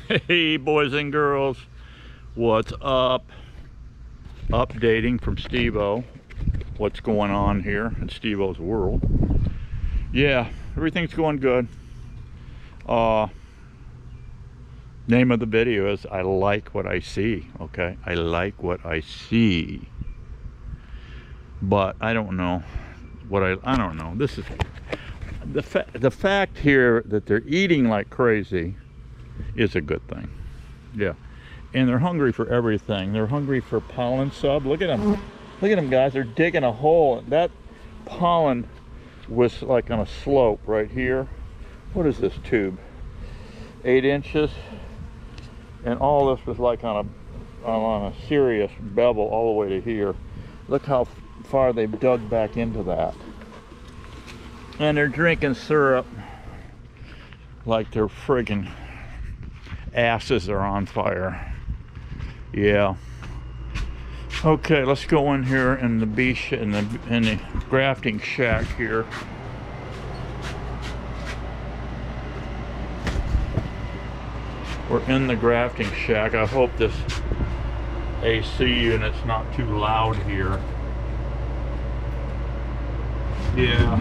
Hey boys and girls, what's up? Updating from Steve-O. What's going on here in Steve-O's world? Yeah, everything's going good. Name of the video is I like what I see. Okay, I like what I see, but I don't know what I don't know. This is the fact here that they're eating like crazy is a good thing. Yeah, and they're hungry for everything. They're hungry for pollen sub. Look at them. Look at them, guys. They're digging a hole. That pollen was like on a slope right here. What is this tube? 8 inches. And all this was like on a serious bevel all the way to here. Look how far they've dug back into that. And they're drinking syrup like their friggin' asses are on fire. Yeah. Okay, let's go in here in the in the grafting shack here. We're in the grafting shack. I hope this AC unit's not too loud here. Yeah.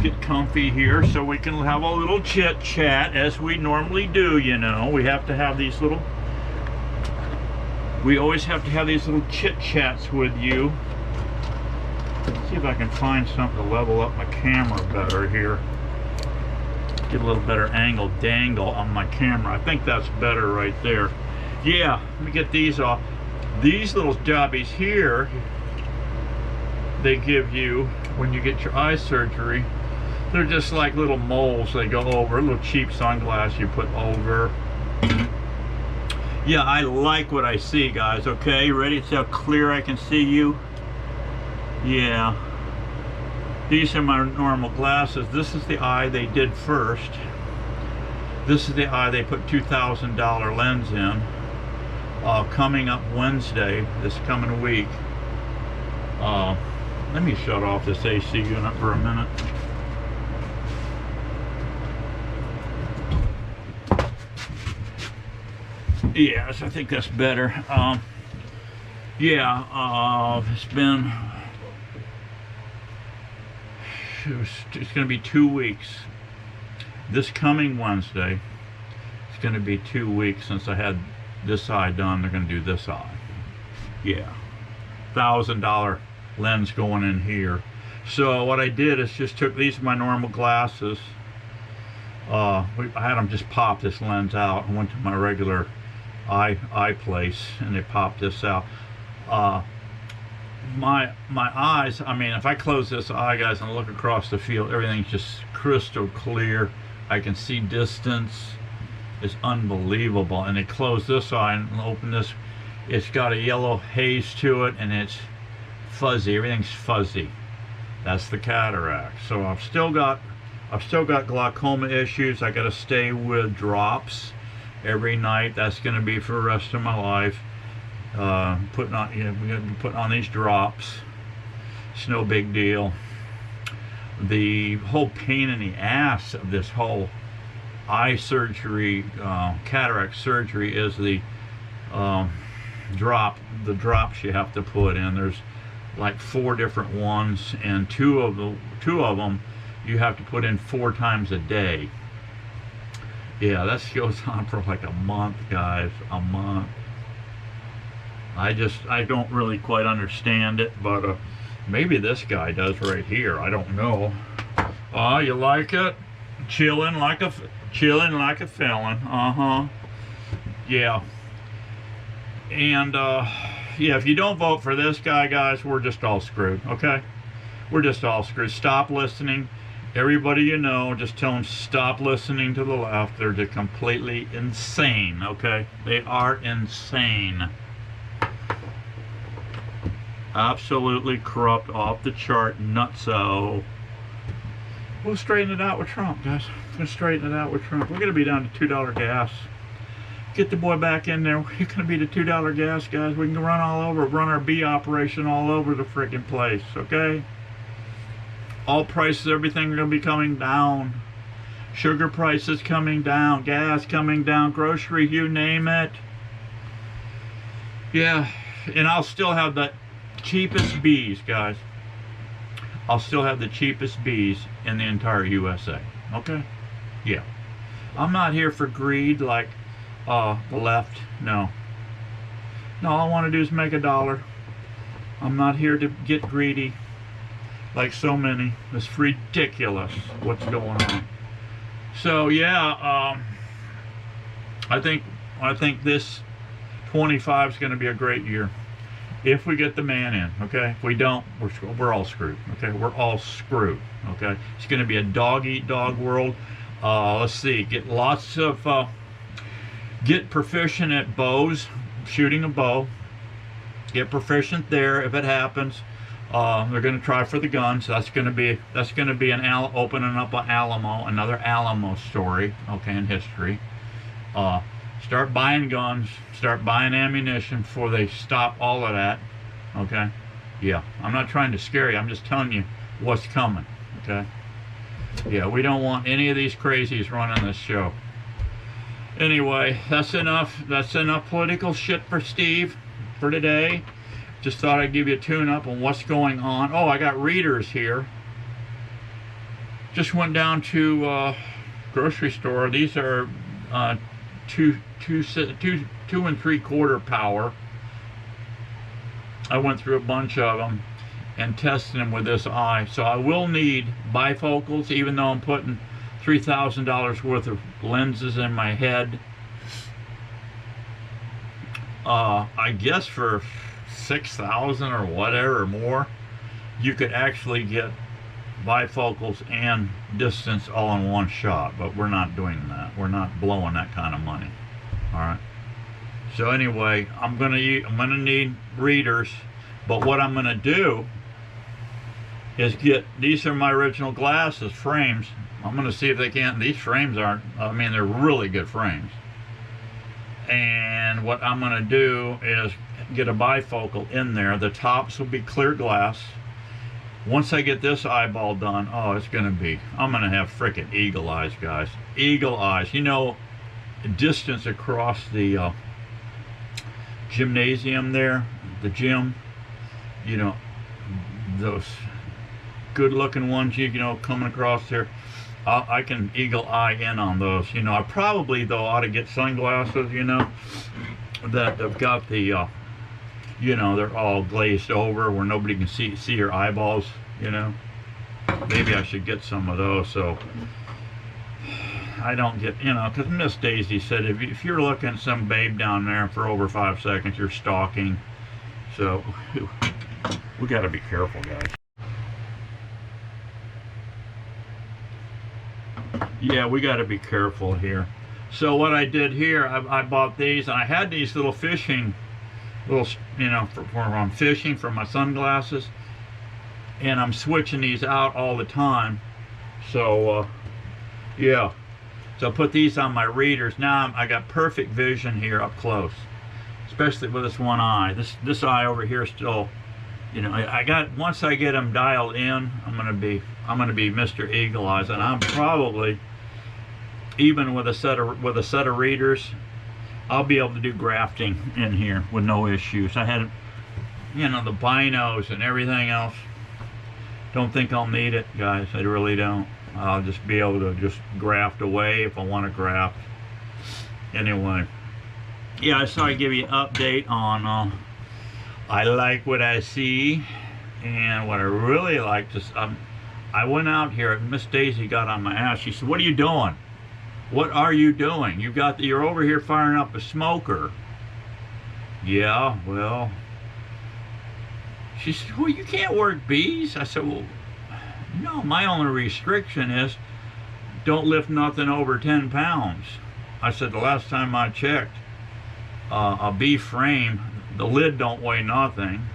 Get comfy here so we can have a little chit chat as we normally do, you know. We have to have these little, we always have to have these little chit chats with you. Let's see if I can find something to level up my camera better here. Get a little better angle dangle on my camera. I think that's better right there. Yeah, let me get these off. These little jobbies here, they give you when you get your eye surgery. They're just like little moles. They go over, a little cheap sunglasses you put over. Yeah, I like what I see, guys. Okay, you ready to see how clear I can see you? Yeah. These are my normal glasses. This is the eye they did first. This is the eye they put $2,000 lens in. Coming up Wednesday, this coming week. Let me shut off this AC unit for a minute. Yes, I think that's better. Yeah, it's going to be 2 weeks. This coming Wednesday, it's going to be 2 weeks since I had this eye done. They're going to do this eye. Yeah, $1,000 lens going in here. So what I did is just took these are my normal glasses. I had them just pop this lens out and went to my regular eye place and they popped this out. My eyes, I mean, if I close this eye, guys, and look across the field, everything's just crystal clear. I can see distance. It's unbelievable. And they close this eye and open this. It's got a yellow haze to it and it's fuzzy. Everything's fuzzy. That's the cataract. So I've still got glaucoma issues. I got to stay with drops every night. That's going to be for the rest of my life. Putting on, you know, we're going to be putting on these drops. It's no big deal. The whole pain in the ass of this whole eye surgery, cataract surgery, is the drops you have to put in. There's like 4 different ones, and two of them you have to put in 4 times a day. Yeah, that goes on for like a month, guys. A month. I don't really quite understand it, but maybe this guy does right here. I don't know. Oh, you like it? Chilling like a felon. Yeah. And yeah, if you don't vote for this guy, guys, we're just all screwed. Okay, we're just all screwed. Stop listening. Everybody you know, just tell them stop listening to the left. They're just completely insane. Okay, they are insane. Absolutely corrupt, off the chart, nutso. We'll straighten it out with Trump, guys. We're gonna straighten it out with Trump. We're gonna be down to $2 gas. Get the boy back in there. We're gonna be to $2 gas, guys. We can run our B operation all over the freaking place. Okay. All prices, everything are gonna be coming down. Sugar prices coming down, gas coming down, grocery, you name it. Yeah, and I'll still have the cheapest bees, guys. I'll still have the cheapest bees in the entire USA. Okay? Yeah. I'm not here for greed like the left. No. No, all I want to do is make $1. I'm not here to get greedy like so many. It's ridiculous what's going on. So yeah, I think this 25 is going to be a great year if we get the man in. Okay, if we don't, we're all screwed. Okay, we're all screwed. Okay, it's going to be a dog eat dog world. Let's see, get lots of get proficient at bows, shooting a bow. Get proficient there if it happens. They're going to try for the guns. That's going to be an opening up an Alamo, another Alamo story. Okay, in history. Start buying guns, start buying ammunition before they stop all of that. Okay, yeah. I'm not trying to scare you. I'm just telling you what's coming. Okay. Yeah, we don't want any of these crazies running this show. Anyway, that's enough. That's enough political shit for Steve for today. Just thought I'd give you a tune-up on what's going on. Oh, I got readers here. Just went down to grocery store. These are 2 3/4 power. I went through a bunch of them and tested them with this eye. So I will need bifocals, even though I'm putting $3,000 worth of lenses in my head. I guess for 6,000 or whatever or more, you could actually get bifocals and distance all in one shot, but we're not doing that. We're not blowing that kind of money. All right. So anyway, I'm gonna need readers, but what I'm gonna do is these are my original glasses frames. I'm gonna see if they can't. These frames aren't. I mean, they're really good frames. And what I'm going to do is get a bifocal in there. The tops will be clear glass. Once I get this eyeball done, oh, I'm going to have frickin' eagle eyes, guys. Eagle eyes. You know, distance across the gymnasium there, the gym, you know, those good looking ones, you know, coming across there. I can eagle eye in on those. You know, I probably, though, ought to get sunglasses, you know, that have got the, you know, they're all glazed over where nobody can see your eyeballs, you know. Maybe I should get some of those so I don't get, you know, because Miss Daisy said if you're looking at some babe down there for over 5 seconds, you're stalking. So we got to be careful, guys. Yeah, we got to be careful here. So what I did here, I bought these, and I had these little fishing, you know, for I'm fishing for my sunglasses, and I'm switching these out all the time. So yeah, so I put these on my readers. Now I got perfect vision here up close, especially with this one eye. This eye over here still, you know, once I get them dialed in, I'm gonna be Mr. Eagle Eyes, and I'm probably, even with a set of readers, I'll be able to do grafting in here with no issues. I had, you know, the binos and everything else. Don't think I'll need it, guys. I really don't. I'll just be able to just graft away if I want to graft. Anyway, yeah, I thought I'd give you an update on I like what I see, and what I really like to. I went out here. Miss Daisy got on my ass. She said, "What are you doing? What are you doing? You're over here firing up a smoker." Yeah, well. She said, "Well, you can't work bees." I said, "Well, no, my only restriction is don't lift nothing over 10 pounds. I said, "The last time I checked, a bee frame, the lid don't weigh nothing.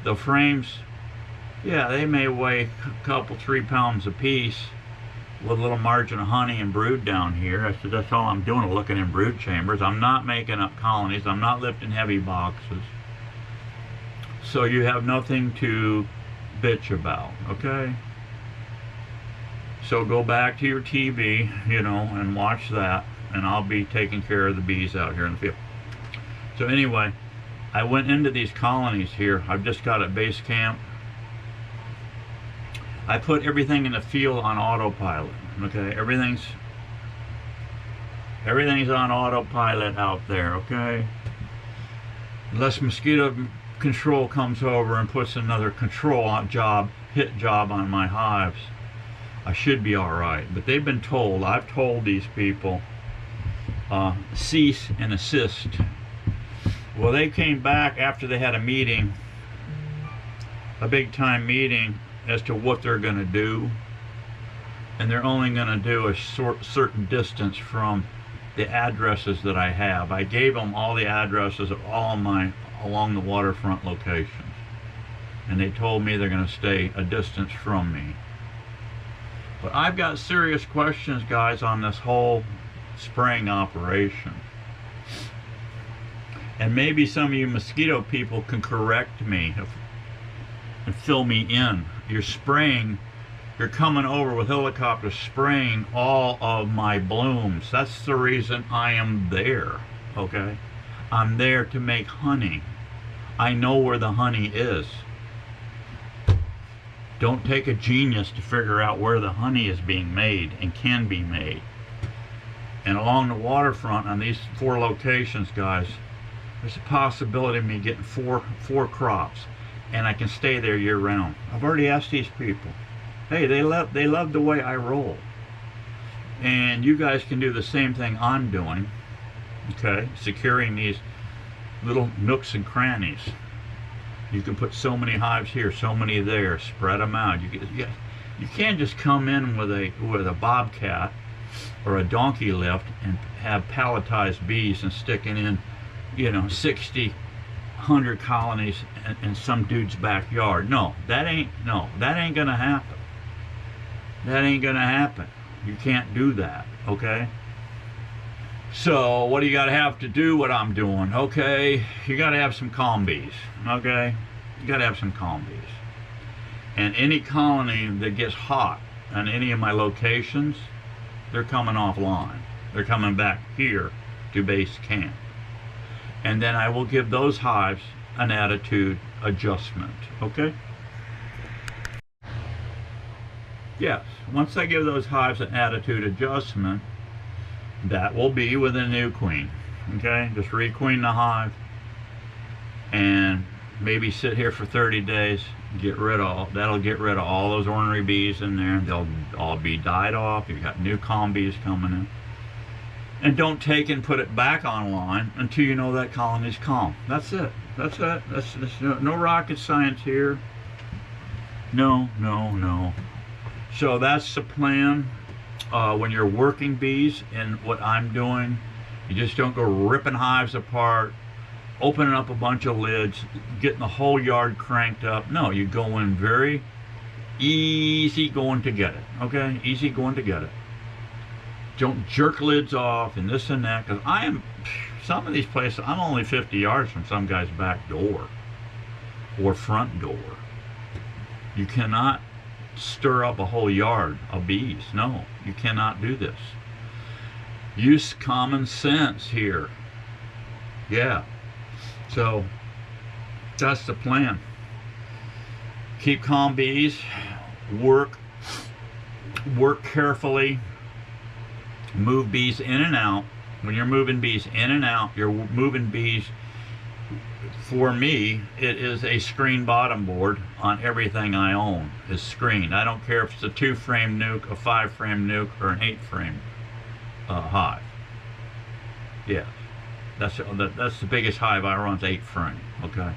The frames, yeah, they may weigh a couple, 3 pounds a piece with a little margin of honey and brood down here." I said, "That's all I'm doing, looking in brood chambers. I'm not making up colonies. I'm not lifting heavy boxes. So you have nothing to bitch about, okay?" So go back to your TV, you know, and watch that, and I'll be taking care of the bees out here in the field. So anyway, I went into these colonies here. I've just got at base camp. I put everything in the field on autopilot. Okay, everything's on autopilot out there. Okay, unless mosquito control comes over and puts another hit job on my hives, I should be all right. But they've been told. I've told these people cease and assist. Well, they came back after they had a meeting, a big time meeting, as to what they're going to do, and they're only going to do a certain distance from the addresses that I have. I gave them all the addresses of all my along the waterfront locations, and they told me they're going to stay a distance from me. But I've got serious questions, guys, on this whole spraying operation. And maybe some of you mosquito people can correct me and fill me in. You're spraying, you're coming over with helicopters spraying all of my blooms. That's the reason I am there, okay? I'm there to make honey. I know where the honey is. Don't take a genius to figure out where the honey is being made and can be made. And along the waterfront on these 4 locations, guys, there's a possibility of me getting four crops, and I can stay there year round. I've already asked these people. Hey, they love the way I roll, and you guys can do the same thing I'm doing. Okay, securing these little nooks and crannies. You can put so many hives here, so many there. Spread them out. You can't just come in with a bobcat or a donkey lift and have palletized bees and sticking in, you know, 60, 100 colonies in some dude's backyard. No, that ain't gonna happen. That ain't gonna happen. You can't do that, okay? So what do you gotta have to do what I'm doing? Okay, you gotta have some calm bees, okay? You gotta have some calm bees. And any colony that gets hot on any of my locations, they're coming offline. They're coming back here to base camp. And then I will give those hives an attitude adjustment, okay? Yes, once I give those hives an attitude adjustment, that will be with a new queen, okay? Just requeen the hive and maybe sit here for 30 days, that'll get rid of all those ornery bees in there. They'll all be died off. You've got new calm bees coming in. And don't take and put it back online until you know that colony's calm. That's it. That's it. That's no rocket science here. No. So that's the plan. When you're working bees and what I'm doing, you just don't go ripping hives apart, opening up a bunch of lids, getting the whole yard cranked up. No, you go in very easy going to get it. Okay? Easy going to get it. Don't jerk lids off and this and that, because some of these places, I'm only 50 yards from some guy's back door or front door. You cannot stir up a whole yard of bees. No, you cannot do this. Use common sense here. Yeah. So that's the plan. Keep calm bees. Work carefully. Move bees in and out. When you're moving bees in and out, you're moving bees. For me, it is a screen bottom board on everything I own is screened. I don't care if it's a 2-frame nuke, a 5-frame nuke, or an 8-frame hive. Yeah, that's the biggest hive I run is 8-frame. Okay.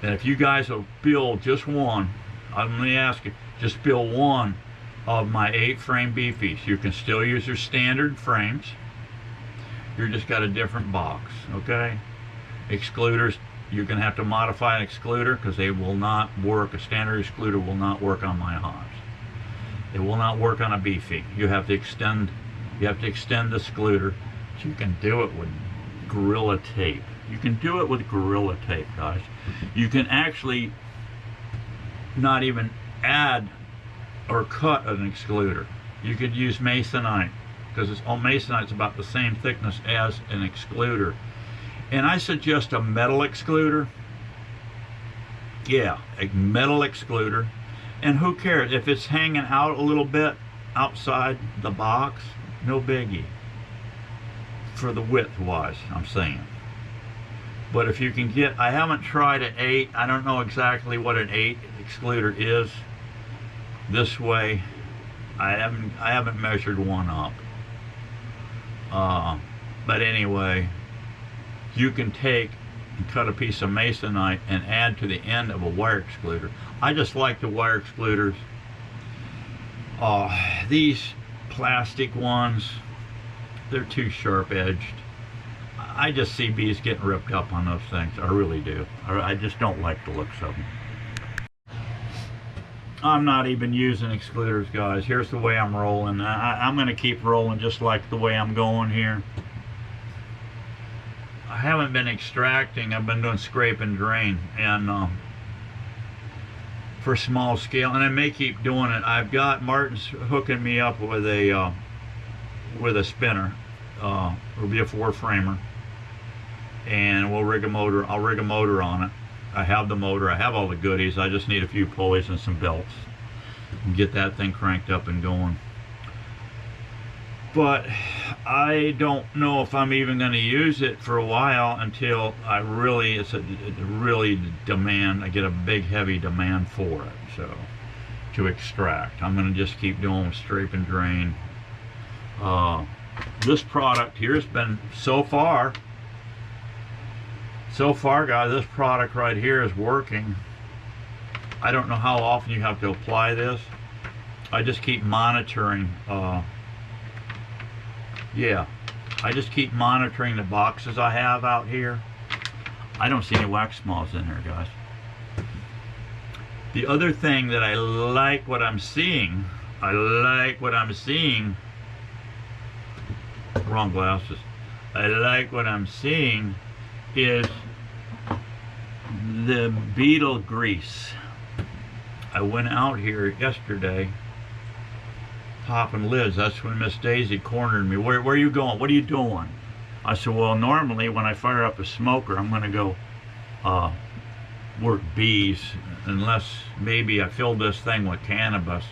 And if you guys will build just one, I'm going to ask you, just build one of my 8-frame beefies. You can still use your standard frames. You're just got a different box, okay? Excluders, you're going to have to modify an excluder because they will not work. A standard excluder will not work on my hives. It will not work on a beefy. You have to extend the excluder. So you can do it with Gorilla Tape. You can do it with Gorilla Tape, guys. You can actually not even add or cut an excluder. You could use masonite, because masonite's about the same thickness as an excluder. And I suggest a metal excluder. Yeah, a metal excluder. And who cares if it's hanging out a little bit outside the box? No biggie. For the width wise, I'm saying. But if you can get, I haven't tried an 8. I don't know exactly what an 8 excluder is this way. I haven't measured one up. But anyway, you can take and cut a piece of masonite and add to the end of a wire excluder. I just like the wire excluders. These plastic ones, they're too sharp edged. I just see bees getting ripped up on those things. I really do. I just don't like the looks of them. I'm not even using excluders, guys. Here's the way I'm rolling. I'm going to keep rolling just like the way I'm going here. I haven't been extracting. I've been doing scrape and drain, and for small scale, and I may keep doing it. I've got Martin's hooking me up with a spinner. It'll be a 4-framer, and we'll rig a motor. I'll rig a motor on it. I have the motor. I have all the goodies. I just need a few pulleys and some belts and get that thing cranked up and going. But I don't know if I'm even going to use it for a while until I really, it's a really demand. I get a big heavy demand for it. So to extract, I'm going to just keep doing scrape and drain. This product here has been so far guys, this product right here is working. I don't know how often you have to apply this. I just keep monitoring. Yeah, I just keep monitoring the boxes I have out here. I don't see any wax moths in here, guys. The other thing that I like what I'm seeing, wrong glasses. I like what I'm seeing is the beetle grease. I went out here yesterday popping lids. That's when Miss Daisy cornered me. Where are you going? What are you doing? I said, well, normally when I fire up a smoker, I'm going to go work bees, unless maybe I fill this thing with cannabis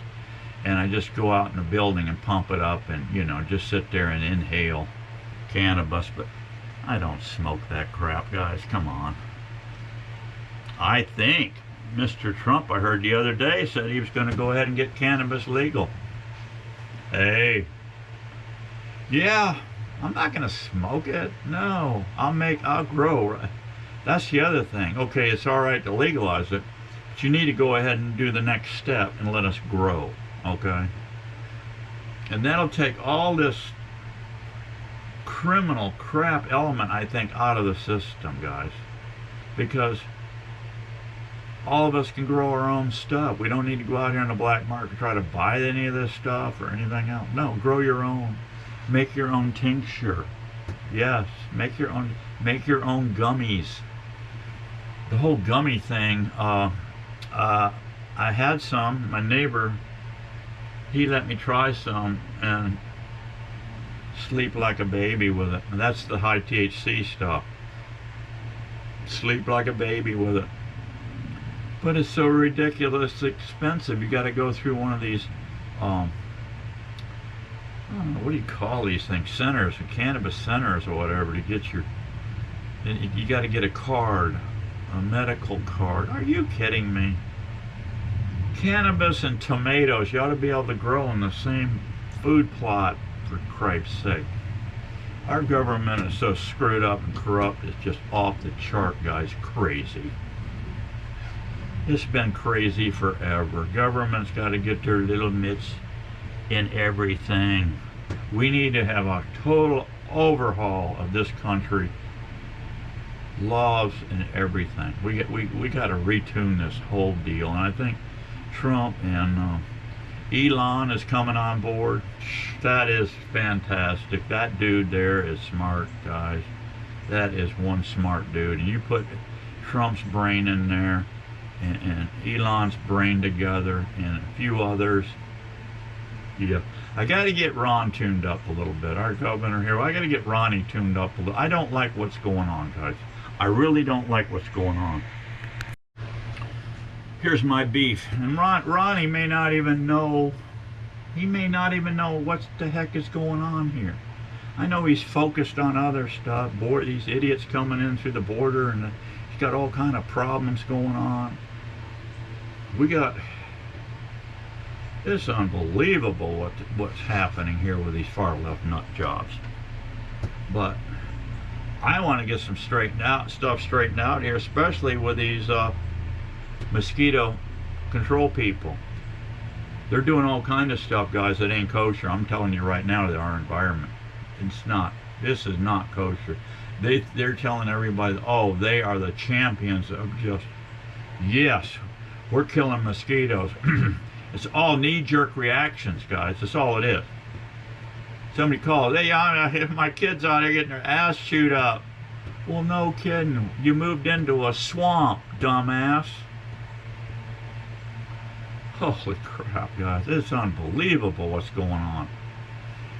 and I just go out in the building and pump it up and, you know, just sit there and inhale cannabis. But I don't smoke that crap, guys. Come on. I think Mr. Trump, I heard the other day, said he was going to go ahead and get cannabis legal. Hey, yeah, I'm not going to smoke it. No, I'll grow. That's the other thing. Okay, it's all right to legalize it, but you need to go ahead and do the next step and let us grow, okay? And that'll take all this criminal crap element, I think, out of the system, guys, because all of us can grow our own stuff. We don't need to go out here in the black market and try to buy any of this stuff or anything else. No, grow your own. Make your own tincture. Yes, make your own gummies. The whole gummy thing, I had some. My neighbor, he let me try some and sleep like a baby with it. And that's the high THC stuff. Sleep like a baby with it. But it's so ridiculously expensive. You got to go through one of these, I don't know, what do you call these things? Centers, cannabis centers or whatever, to get your, you got to get a card, a medical card. Are you kidding me? Cannabis and tomatoes, you ought to be able to grow in the same food plot, for Christ's sake. Our government is so screwed up and corrupt, it's just off the chart, guys. Crazy. It's been crazy forever. Government's got to get their little mitts in everything. We need to have a total overhaul of this country. Laws and everything. We got to retune this whole deal. And I think Trump and Elon is coming on board. That is fantastic. That dude there is smart, guys. That is one smart dude. And you put Trump's brain in there and Elon's brain together and a few others, Yeah, I got to get Ron tuned up a little bit. Our governor here, I got to get Ronnie tuned up a little. I don't like what's going on, guys. I really don't like what's going on. Here's my beef, and Ronnie may not even know. He may not even know what the heck is going on here. I know he's focused on other stuff. These idiots coming in through the border, and he's got all kind of problems going on. It's unbelievable what's happening here with these far left nut jobs. But I want to get some stuff straightened out here, especially with these mosquito control people. They're doing all kind of stuff, guys, that ain't kosher. I'm telling you right now, to our environment. It's not. This is not kosher. They're telling everybody, oh, they are the champions of just, yes, we're killing mosquitoes. It's all knee-jerk reactions, guys. That's all it is. Somebody calls, hey, my kid's out here getting their ass chewed up. Well, no kidding. You moved into a swamp, dumbass. Holy crap, guys. It's unbelievable what's going on.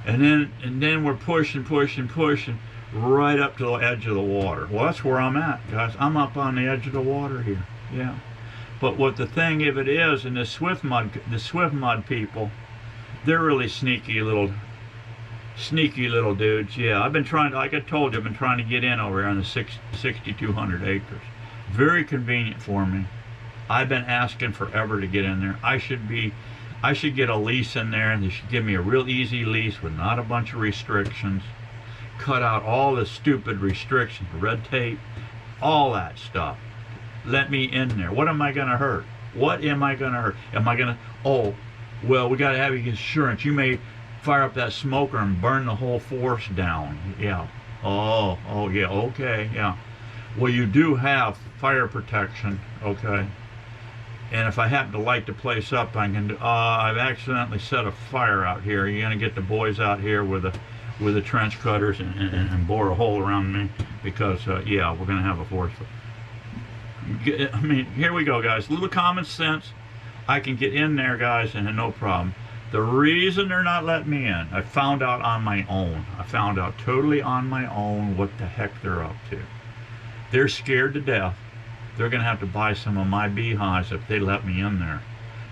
And then we're pushing right up to the edge of the water. Well, that's where I'm at, guys. I'm up on the edge of the water here. Yeah. But what the thing of it is, and the Swift mud people, they're really sneaky little dudes. Yeah, I've been trying to, like I told you, I've been trying to get in over here on the 6,200 acres. Very convenient for me. I've been asking forever to get in there. I should get a lease in there, and they should give me a real easy lease with not a bunch of restrictions. Cut out all the stupid restrictions, red tape, all that stuff. Let me in there. What am I going to hurt? What am I going to hurt? Am I going to, oh, well, we got to have insurance. You may fire up that smoker and burn the whole forest down. Yeah. Oh, yeah, okay, yeah. Well, you do have fire protection, okay? And if I happen to light the place up, I can do, I've accidentally set a fire out here. You're going to get the boys out here with the trench cutters and bore a hole around me because, yeah, we're going to have a forest fire. I mean, here we go, guys. A little common sense. I can get in there, guys, and no problem. The reason they're not letting me in, I found out on my own. I found out totally on my own what the heck they're up to. They're scared to death. They're going to have to buy some of my beehives if they let me in there.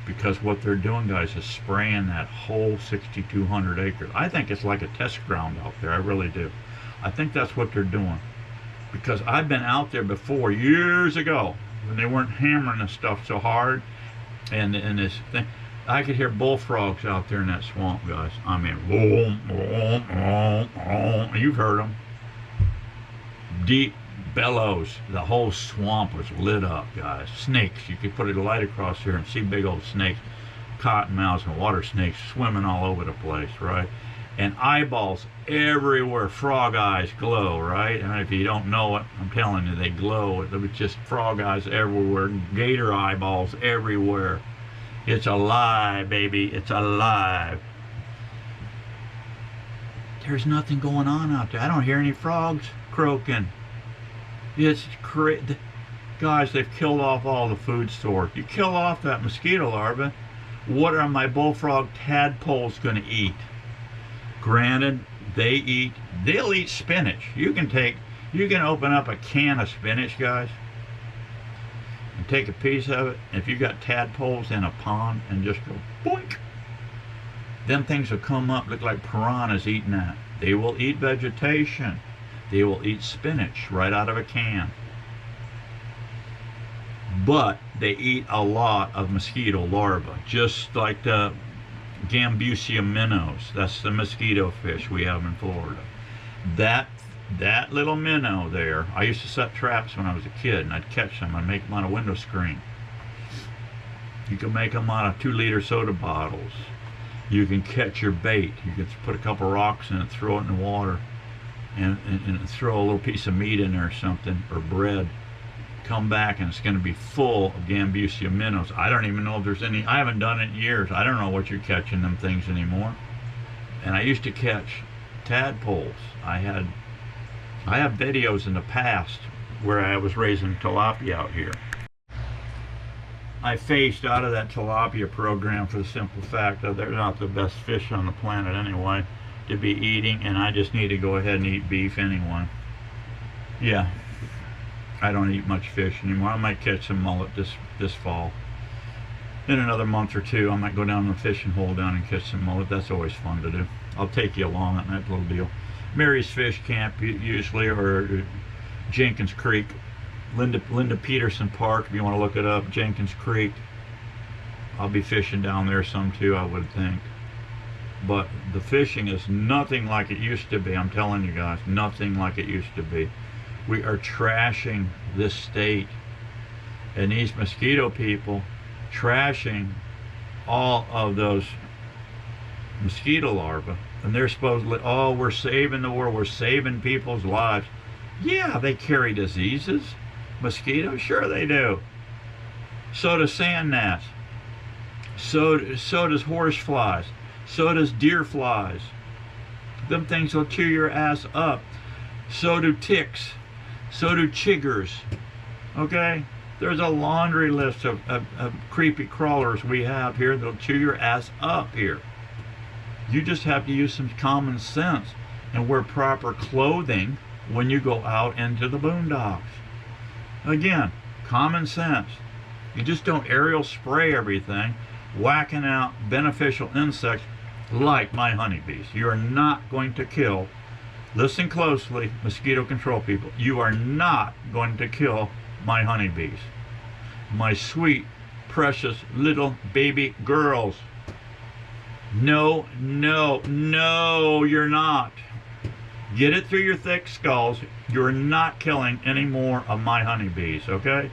Because what they're doing, guys, is spraying that whole 6,200 acres. I think it's like a test ground out there. I really do. I think that's what they're doing. Because I've been out there before, years ago, when they weren't hammering this stuff so hard, and this thing, I could hear bullfrogs out there in that swamp, guys. I mean, boom, boom, boom, boom. You've heard them. Deep bellows. The whole swamp was lit up, guys. Snakes. You could put a light across here and see big old snakes, cottonmouths and water snakes swimming all over the place, right? And eyeballs everywhere. Frog eyes glow, right? And if you don't know it, I'm telling you, they glow. It was just frog eyes everywhere, gator eyeballs everywhere. It's alive, baby. It's alive. There's nothing going on out there. I don't hear any frogs croaking. It's crazy. Guys, they've killed off all the food source. You kill off that mosquito larva, what are my bullfrog tadpoles going to eat? Granted, they'll eat spinach. You can open up a can of spinach, guys, and take a piece of it. If you got tadpoles in a pond and just go boink, them things will come up, look like piranhas eating that. They will eat vegetation. They will eat spinach right out of a can. But they eat a lot of mosquito larvae, just like the Gambusia minnows. That's the mosquito fish we have in Florida. That little minnow there, I used to set traps when I was a kid, and I'd catch them. I'd make them on a window screen. You can make them out of 2-liter soda bottles. You can catch your bait. You can put a couple rocks in it, throw it in the water, and throw a little piece of meat in there or something, or bread. Come back and it's going to be full of Gambusia minnows. I don't even know if there's any. I haven't done it in years. I don't know what you're catching them things anymore. And I used to catch tadpoles. I have videos in the past where I was raising tilapia out here. I phased out of that tilapia program for the simple fact that they're not the best fish on the planet anyway to be eating, and I just need to go ahead and eat beef anyway. Yeah, I don't eat much fish anymore. I might catch some mullet this fall. In another month or two, I might go down to the fishing hole down and catch some mullet. That's always fun to do. I'll take you along on that little deal. Mary's Fish Camp usually, or Jenkins Creek. Linda Peterson Park, if you want to look it up, Jenkins Creek. I'll be fishing down there some too, I would think. But the fishing is nothing like it used to be. I'm telling you guys, nothing like it used to be. We are trashing this state. And these mosquito people trashing all of those mosquito larvae. And they're supposedly, oh, we're saving the world, we're saving people's lives. Yeah, they carry diseases. Mosquitoes, sure they do. So does sand gnats. So does horse flies. So does deer flies. Them things will chew your ass up. So do ticks. So do chiggers. Okay? There's a laundry list of creepy crawlers we have here that'll chew your ass up here. You just have to use some common sense and wear proper clothing when you go out into the boondocks. Again, common sense. You just don't aerial spray everything, whacking out beneficial insects like my honeybees. You are not going to kill, listen closely, mosquito control people, you are not going to kill my honeybees. My sweet, precious little baby girls. No, no, no, you're not. Get it through your thick skulls. You're not killing any more of my honeybees, okay?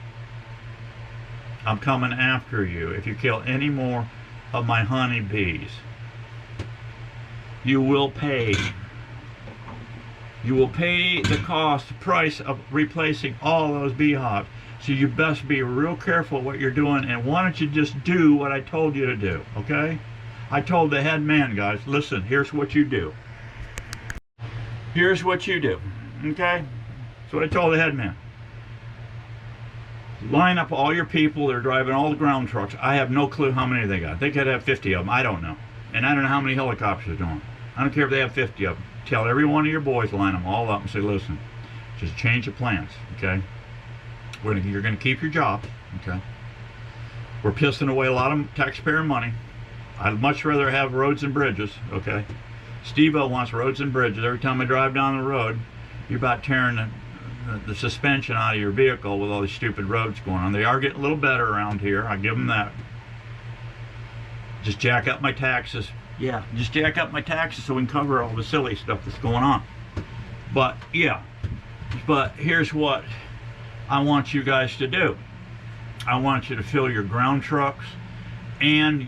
I'm coming after you if you kill any more of my honeybees. You will pay. You will pay the cost, the price of replacing all those beehives. So you best be real careful what you're doing, and why don't you just do what I told you to do, okay? I told the head man, guys, listen, here's what you do. Here's what you do, okay? That's what I told the head man. Line up all your people that are driving all the ground trucks. I have no clue how many they got. They could have 50 of them. I don't know. And I don't know how many helicopters they're doing. I don't care if they have 50 of them. Tell every one of your boys, line them all up and say, listen, just change the plans, okay? You're going to keep your job, okay? We're pissing away a lot of taxpayer money. I'd much rather have roads and bridges, okay? Steve-O wants roads and bridges. Every time I drive down the road, you're about tearing the suspension out of your vehicle with all these stupid roads going on. They are getting a little better around here. I give them that. Just jack up my taxes. Yeah, just jack up my taxes so we can cover all the silly stuff that's going on. But, yeah. But here's what I want you guys to do. I want you to fill your ground trucks and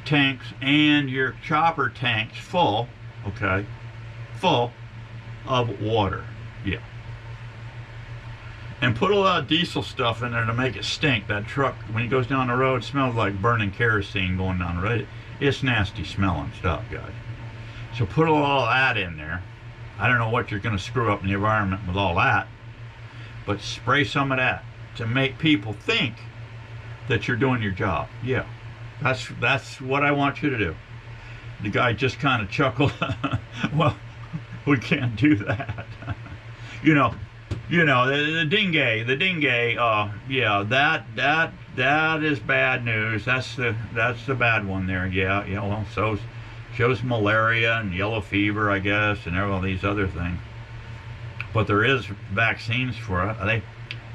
tanks and your chopper tanks full, okay, full of water. Yeah. And put a lot of diesel stuff in there to make it stink. That truck, when it goes down the road, smells like burning kerosene going down the road. It's nasty smelling stuff, guys. So put all that in there. I don't know what you're going to screw up in the environment with all that, but spray some of that to make people think that you're doing your job. Yeah, that's what I want you to do. The guy just kind of chuckled. Well, we can't do that. you know, the dingay. Yeah, that is bad news. That's the bad one there. Yeah. Well, so shows malaria and yellow fever, I guess, and all these other things. But there is vaccines for it.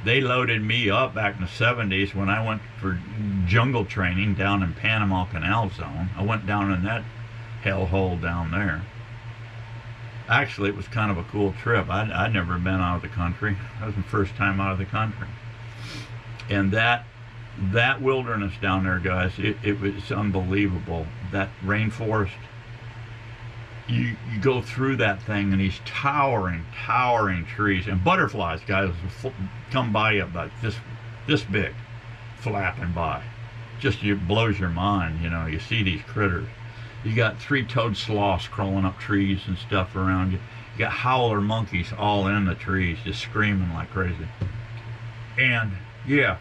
They loaded me up back in the 70s when I went for jungle training down in Panama Canal Zone. I went down in that hellhole down there. Actually, it was kind of a cool trip. I'd never been out of the country. That was my first time out of the country. And that wilderness down there, guys, it was unbelievable. That rainforest, you go through that thing and these towering trees and butterflies, guys, come by you about this big, flapping by. Just blows your mind. You see these critters. You got three-toed sloths crawling up trees and stuff around you. You got howler monkeys all in the trees, just screaming like crazy. And yeah,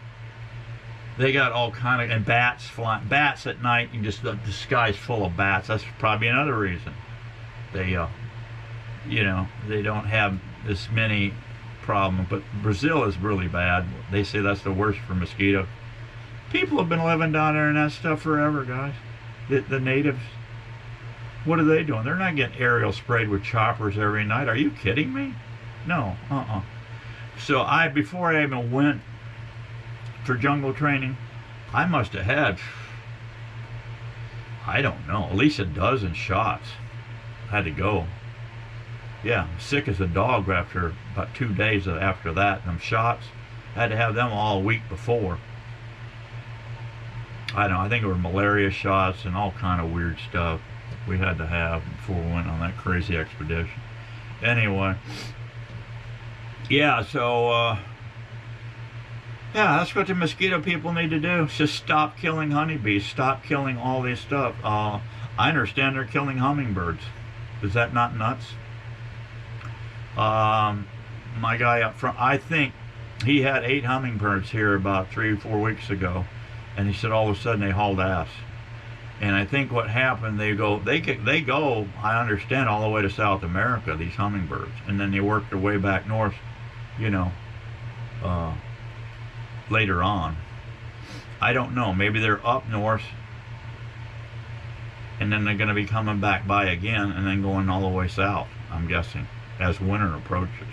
They got all kind of, and bats flying, bats at night, and just the sky's full of bats. That's probably another reason they, you know, they don't have this many problems. But Brazil is really bad. They say that's the worst for mosquitoes. People have been living down there in that stuff forever, guys. The natives, what are they doing? They're not getting aerial sprayed with choppers every night. Are you kidding me? No, So before I even went for jungle training, I must have had, I don't know, at least a dozen shots. I had to go. Yeah, sick as a dog after about 2 days after that. Them shots, I had to have them all a week before. I don't know, I think it were malaria shots and all kind of weird stuff we had to have before we went on that crazy expedition. Anyway, yeah, so yeah, that's what the mosquito people need to do. Just stop killing honeybees, stop killing all this stuff. I understand they're killing hummingbirds. Is that not nuts? My guy up front, I think he had 8 hummingbirds here about 3 or 4 weeks ago, and he said all of a sudden they hauled ass. And I think what happened, they go, I understand, all the way to South America, these hummingbirds, and then they work their way back north, you know, later on. I don't know, maybe they're up north and then they're going to be coming back by again and then going all the way south, I'm guessing, as winter approaches.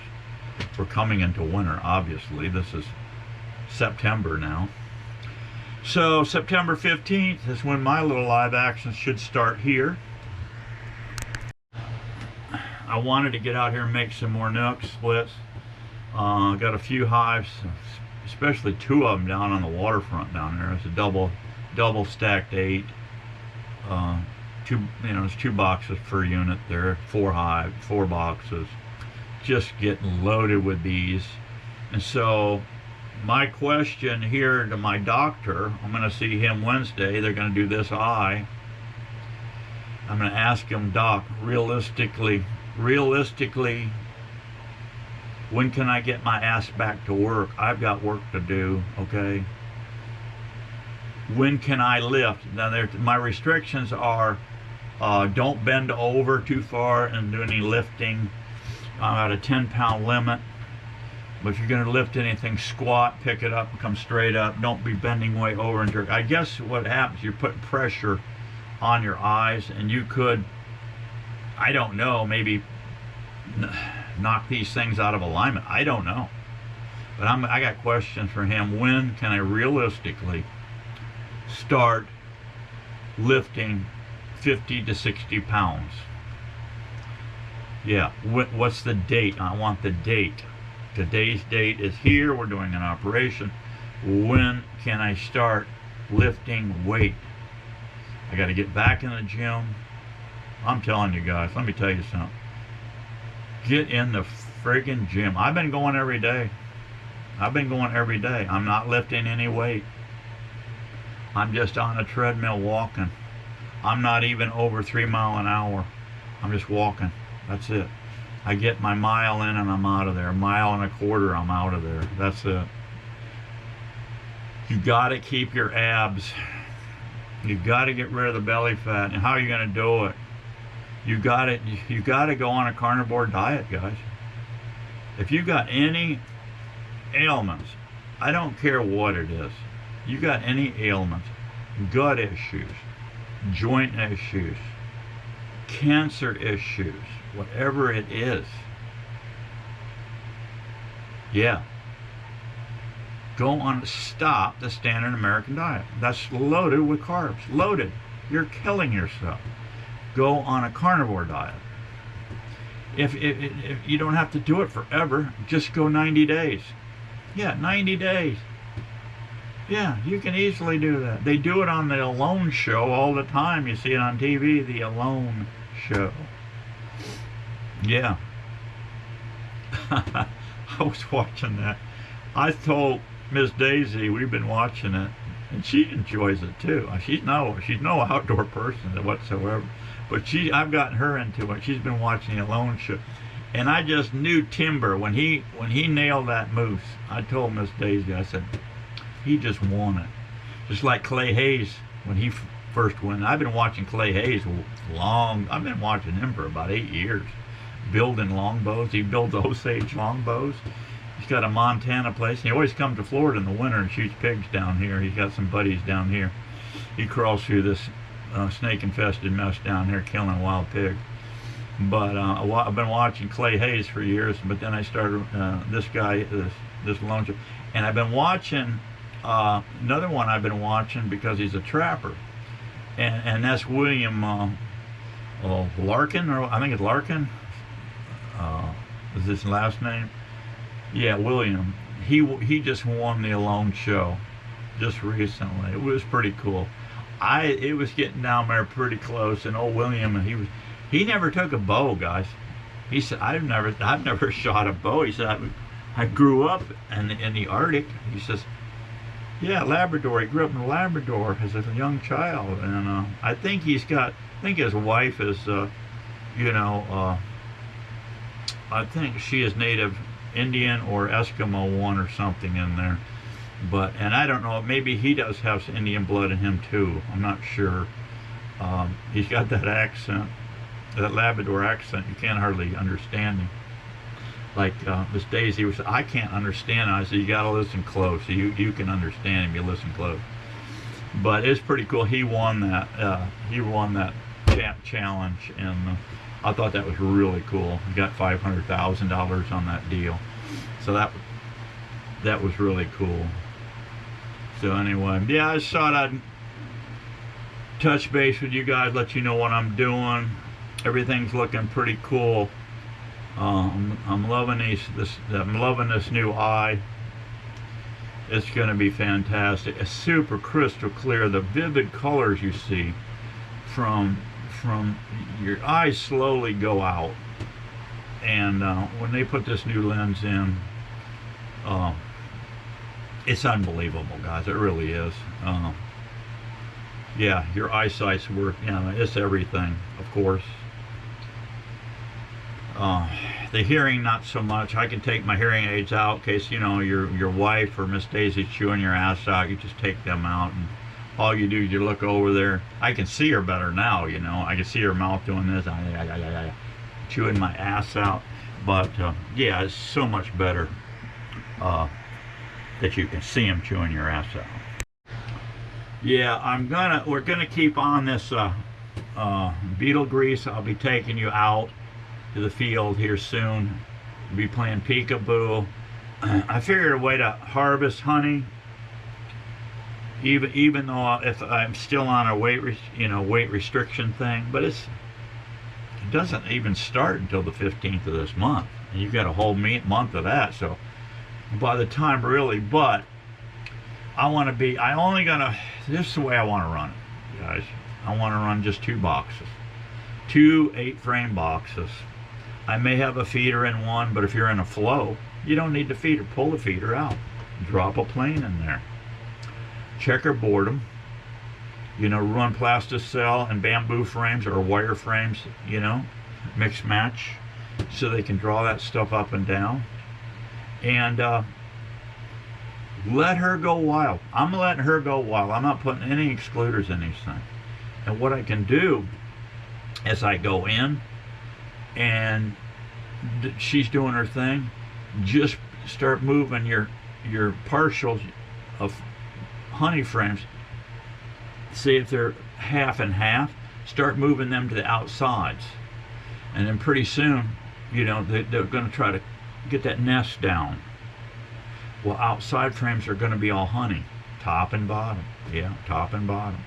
We're coming into winter, obviously. This is September now. So September 15th is when my little live action should start here. I wanted to get out here and make some more nooks splits. Got a few hives, especially 2 of them down on the waterfront down there. It's a double stacked 8. There's 2 boxes per unit there, 4 boxes, just getting loaded with bees. And so my question here to my doctor, I'm going to see him Wednesday. They're going to do this eye. I'm going to ask him, Doc, realistically, when can I get my ass back to work? I've got work to do, okay? When can I lift? Now, my restrictions are don't bend over too far and do any lifting. I'm at a 10-pound limit. But if you're going to lift anything, squat, pick it up, and come straight up. Don't be bending way over and jerk. I guess what happens, you're putting pressure on your eyes, and you could, I don't know, maybe knock these things out of alignment. I don't know. But I got questions for him. When can I realistically start lifting 50 to 60 pounds? Yeah, what's the date? I want the date. Today's date is here. We're doing an operation. When can I start lifting weight? I got to get back in the gym. I'm telling you guys, let me tell you something. Get in the friggin' gym. I've been going every day. I'm not lifting any weight. I'm just on a treadmill walking. I'm not even over 3 miles an hour. I'm just walking. That's it. I get my mile in and I'm out of there. A mile and a quarter, I'm out of there. That's it. You got to keep your abs. You got to get rid of the belly fat. And how are you going to do it? You got to go on a carnivore diet, guys. If you got any ailments, I don't care what it is. You got any ailments, gut issues, joint issues, cancer issues, whatever it is, yeah, stop the standard American diet. That's loaded with carbs. Loaded. You're killing yourself. Go on a carnivore diet. If you don't have to do it forever, just go 90 days. Yeah, 90 days. Yeah, you can easily do that. They do it on the Alone Show all the time. You see it on TV, the Alone Show. Yeah. I was watching that. I told Miss Daisy we've been watching it, and she enjoys it too. She's no outdoor person whatsoever, but I've gotten her into it. She's been watching the Alone Show, and I just knew Timber when he nailed that moose. I told Miss Daisy, I said, he just won it. Just like Clay Hayes when he first went. I've been watching Clay Hayes long. I've been watching him for about 8 years, building longbows. He builds Osage longbows. He's got a Montana place. He always comes to Florida in the winter and shoots pigs down here. He's got some buddies down here. He crawls through this snake-infested mess down here, killing wild pigs. But I've been watching Clay Hayes for years. But then I started this guy, this lone wolf, and I've been watching another one. I've been watching because he's a trapper, and that's William Larkin, or I think it's Larkin. Is his last name? Yeah, William. He just won the Alone Show just recently. It was pretty cool. It was getting down there pretty close, and old William, he never took a bow, guys. He said, I've never shot a bow. He said, I grew up in the Arctic. He says, yeah, Labrador. He grew up in Labrador as a young child, and I think his wife is, I think she is native Indian or Eskimo one or something in there. And I don't know, maybe he does have some Indian blood in him too. I'm not sure. He's got that accent, that Labrador accent. You can't hardly understand him. Like Miss Daisy was, I can't understand him. I said, you got to listen close. You can understand him. You listen close. But it's pretty cool. He won that. Challenge, and I thought that was really cool. He got $500,000 on that deal. So that was really cool. So anyway, yeah, I just thought I'd touch base with you guys, let you know what I'm doing. Everything's looking pretty cool. I'm loving this new eye. It's going to be fantastic. It's super crystal clear. The vivid colors you see from your eyes slowly go out. And when they put this new lens in, it's unbelievable, guys. It really is. Yeah, your eyesight's worth, it's everything, of course. The hearing, not so much. I can take my hearing aids out in case, your wife or Miss Daisy's chewing your ass out. You just take them out, and all you do is you look over there. I can see her better now, I can see her mouth doing this, chewing my ass out. But yeah, it's so much better that you can see them chewing your ass out. Yeah, we're gonna keep on this beetle grease. I'll be taking you out to the field here soon. We'll be playing peekaboo. I figured a way to harvest honey, even though if I'm still on a weight restriction thing, but it doesn't even start until the 15th of this month, and you've got a whole month of that. So by the time really, but this is the way I want to run it, guys. I want to run just 2 boxes, 2 8-frame boxes. I may have a feeder in one, but if you're in a flow, you don't need the feeder. Pull the feeder out, drop a plane in there, checkerboard them, run plasticell and bamboo frames or wire frames, mix match, so they can draw that stuff up and down, and let her go wild. I'm letting her go wild. I'm not putting any excluders in these things. And what I can do as I go in and she's doing her thing, just start moving your partials of honey frames. See if they're half and half. Start moving them to the outsides, and then pretty soon, they're going to try to get that nest down. Well, outside frames are going to be all honey, top and bottom. Yeah, top and bottom.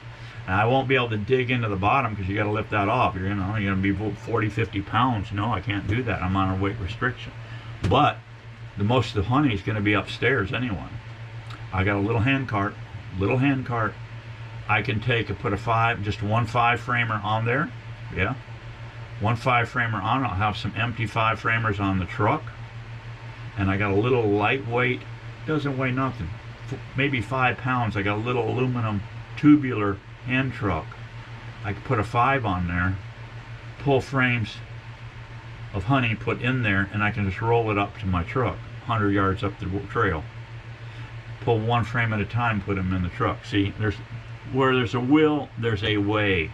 And I won't be able to dig into the bottom because you got to lift that off. You're going to be 40, 50 pounds. No, I can't do that. I'm on a weight restriction. But the most of the honey is going to be upstairs anyway. I got a little hand cart. I can put just one 5-framer on there. Yeah, one 5-framer on. I'll have some empty 5-framers on the truck. And I got a little lightweight, doesn't weigh nothing, maybe 5 pounds. I got a little aluminum tubular hand truck. I can put a 5 on there, pull frames of honey, put in there, and I can just roll it up to my truck, 100 yards up the trail. pull one frame at a time, put them in the truck. See, where there's a will, there's a way.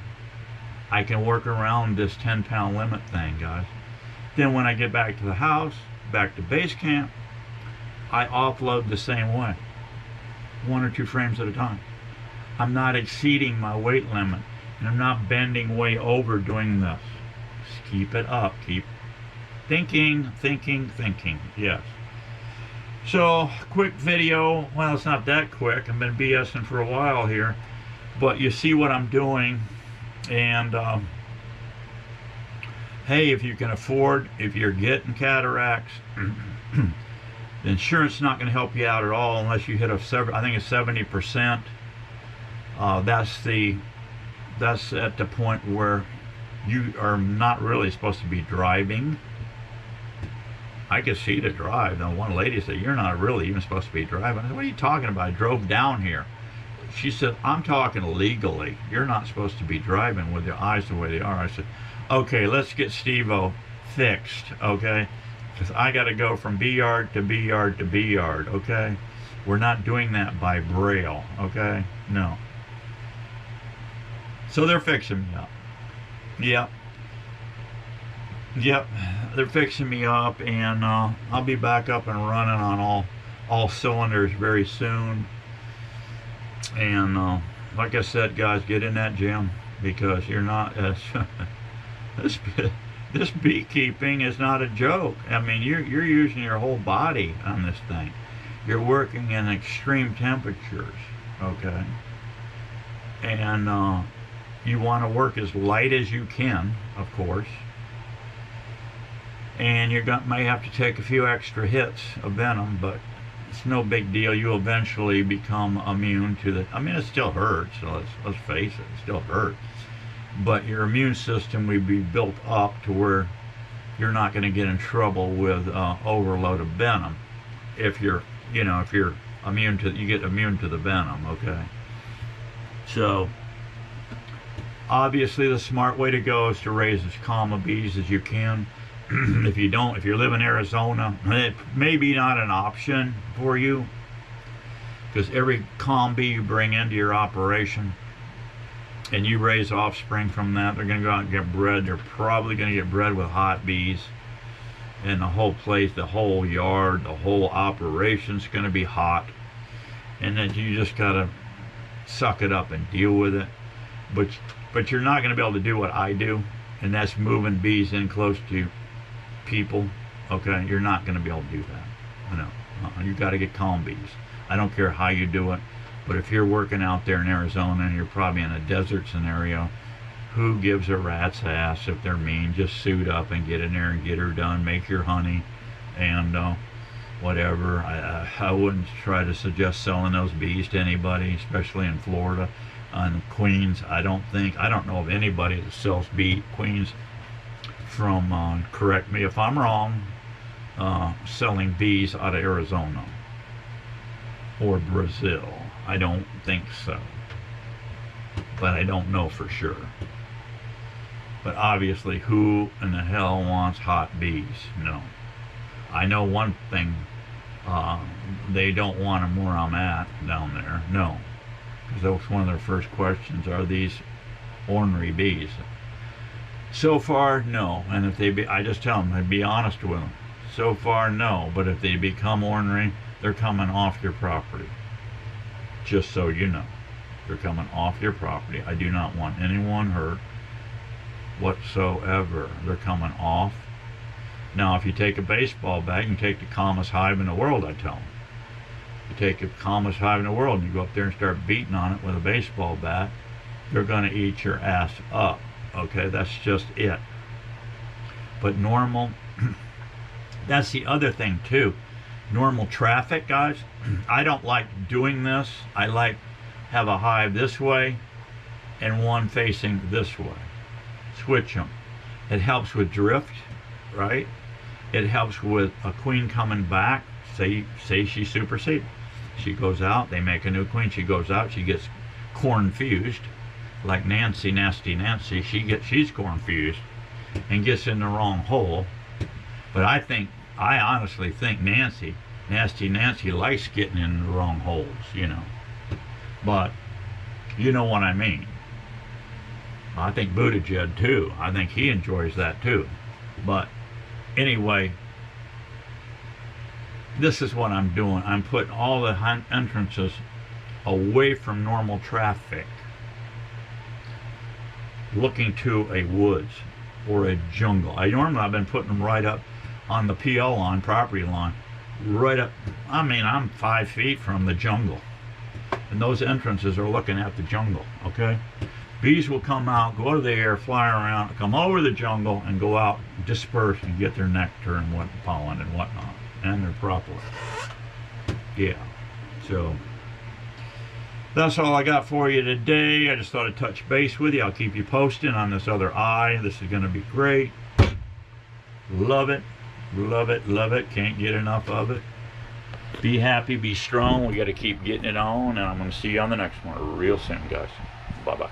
I can work around this 10-pound limit thing, guys. Then when I get back to the house, back to base camp, I offload the same way. 1 or 2 frames at a time. I'm not exceeding my weight limit, and I'm not bending way over doing this. Just keep it up. Keep thinking. Yes. So, quick video. Well, it's not that quick. I've been BSing for a while here. But you see what I'm doing. And, hey, if you can afford, if you're getting cataracts, the insurance is not going to help you out at all unless you hit I think it's 70%. That's at the point where you are not really supposed to be driving. I could see to drive. Now, one lady said, "You're not really even supposed to be driving." I said, "What are you talking about? I drove down here." She said, "I'm talking legally. You're not supposed to be driving with your eyes the way they are." I said, "Okay, let's get Steve-O fixed, okay? Because I got to go from B yard to B yard to B yard, okay? We're not doing that by braille, okay? No." So they're fixing me up. Yep, they're fixing me up, and I'll be back up and running on all cylinders very soon. And like I said, guys, get in that gym, because you're not this beekeeping is not a joke. I mean, you're using your whole body on this thing. You're working in extreme temperatures, okay? And you want to work as light as you can, of course. And may have to take a few extra hits of venom, but it's no big deal. You eventually become immune to the. I mean, it still hurts. So let's face it, it still hurts. But your immune system will be built up to where you're not going to get in trouble with overload of venom. If you're immune to, you get immune to the venom. Okay. So obviously, the smart way to go is to raise as calm a bees as you can. If you live in Arizona, it may be not an option for you, because every calm bee you bring into your operation and you raise offspring from that, they're going to go out and get bred. They're probably going to get bred with hot bees, and the whole place, the whole yard, the whole operation's going to be hot, and then you just got to suck it up and deal with it. But you're not going to be able to do what I do, and that's moving bees in close to people. Okay, you're not going to be able to do that. No, you got to get calm bees. I don't care how you do it, but if you're working out there in Arizona and you're probably in a desert scenario, who gives a rat's ass if they're mean? Just suit up and get in there and get her done. Make your honey, and whatever. I wouldn't try to suggest selling those bees to anybody, especially in Florida and Queens. I don't know of anybody that sells queens from, correct me if I'm wrong, selling bees out of Arizona or Brazil. I don't think so, but I don't know for sure. But obviously, who in the hell wants hot bees? No. I know one thing, they don't want them where I'm at down there. No, because that was one of their first questions: are these ornery bees? So far, no. And if I just tell them, I'd be honest with them. So far, no. But if they become ornery, they're coming off your property. Just so you know, they're coming off your property. I do not want anyone hurt whatsoever. They're coming off. Now, if you take a baseball bat, you can take the calmest hive in the world, I tell them. You take the calmest hive in the world and you go up there and start beating on it with a baseball bat, they're going to eat your ass up. Okay, that's just it. But normal, that's the other thing too. Normal traffic, guys, I don't like doing this. I like have a hive this way and one facing this way. Switch them. It helps with drift, right? It helps with a queen coming back. Say she supersedes. She goes out, they make a new queen. She goes out, she gets corn fused. Like Nancy, Nasty Nancy, she's confused and gets in the wrong hole. But I honestly think Nancy Nasty Nancy likes getting in the wrong holes, you know. But you know what I mean. I think Buttigieg too. I think he enjoys that too. But anyway, this is what I'm doing. I'm putting all the entrances away from normal traffic, looking to a woods or a jungle. I've been putting them right up on the PL line, property line, right up. I mean, I'm 5 feet from the jungle, and those entrances are looking at the jungle. Okay, bees will come out, go to the air, fly around, come over the jungle, and go out, disperse, and get their nectar and what pollen and whatnot, and their propolis. Yeah, so that's all I got for you today. I just thought I'd touch base with you. I'll keep you posted on this other eye. This is going to be great. Love it. Love it. Love it. Can't get enough of it. Be happy. Be strong. We got to keep getting it on. And I'm going to see you on the next one real soon, guys. Bye-bye.